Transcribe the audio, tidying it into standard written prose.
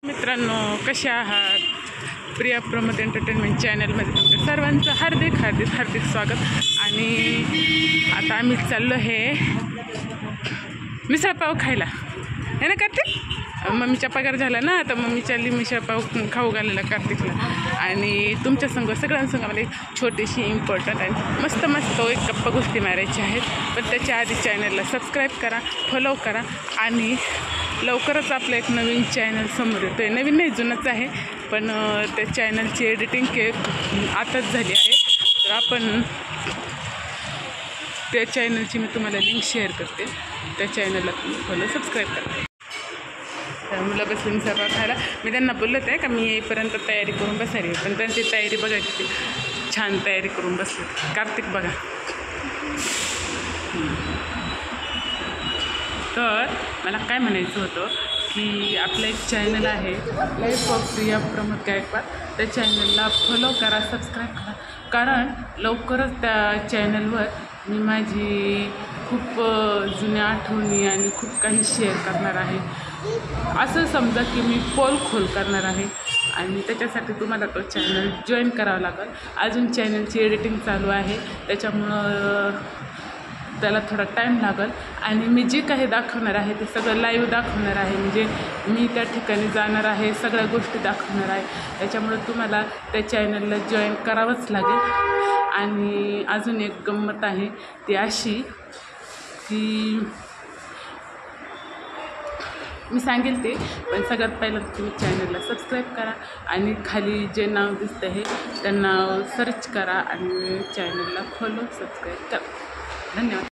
मित्रांनो, कसे आहात? प्रिया प्रमोद एंटरटेनमेंट चॅनलमध्ये तुमच्या सर्वांचं हार्दिक स्वागत. आणि आता आम्ही चाललो हे मिसळपाव खायला, है ना कार्तिक? मम्मीचा पगार झाला ना, तर मम्मी चालली मिसळपाव खाऊ घालायला कार्तिकला. आणि तुमच्या संग सगळ्यांसंग मला एक छोटीशी इम्पॉर्टंट आणि मस्त एक गप्पा गोष्टी मारायची आहेत. पण त्याच्या आधी चॅनलला सबस्क्राईब करा, फॉलो करा. आणि लवकरच आपलं एक नवीन चॅनल समोर येतो आहे. नवीन नाही, जुनंच आहे, पण त्या चॅनलची एडिटिंग आताच झाली आहे. तर आपण त्या चॅनलची मी तुम्हाला लिंक शेअर करते. त्या चॅनलला तुम्ही फॉलो सबस्क्राईब करा. तर मुलं बसली मिसळपाव खायला. मी त्यांना बोलत आहे का मी येईपर्यंत तयारी करून बसायला, पण त्यांची तयारी बघायची, ती छान तयारी करून बसली. कार्तिक बघा. तर मला काय म्हणायचं होतं की आपलं एक चॅनल आहे, लाईफ ऑफ प्रिया प्रमोद गायकवाड. त्या चॅनलला फॉलो करा, सबस्क्राईब करा. कारण लवकरच त्या चॅनलवर मी माझी खूप जुन्या आठवणी आणि खूप काही शेअर करणार आहे. असं समजा की मी पोल खोल करणार आहे. आणि त्याच्यासाठी तुम्हाला तो चॅनल जॉईन करावा लागेल. अजून चॅनलची एडिटिंग चालू आहे, त्याच्यामुळं त्याला थोडा टाईम लागेल. आणि मी जे काही दाखवणार आहे ते सगळं लाईव्ह दाखवणार आहे. म्हणजे मी त्या ठिकाणी जाणार आहे, सगळ्या गोष्टी दाखवणार आहे. त्याच्यामुळं तुम्हाला त्या चॅनलला जॉईन करावंच लागेल. आणि अजून एक गंमत आहे, ती अशी की मी सांगेल ते, पण सगळ्यात पहिल्यांदा तुम्ही चॅनलला सबस्क्राईब करा. आणि खाली जे नाव दिसतं आहे त्या नाव सर्च करा आणि चॅनलला फॉलो सबस्क्राईब करा. धन्यवाद.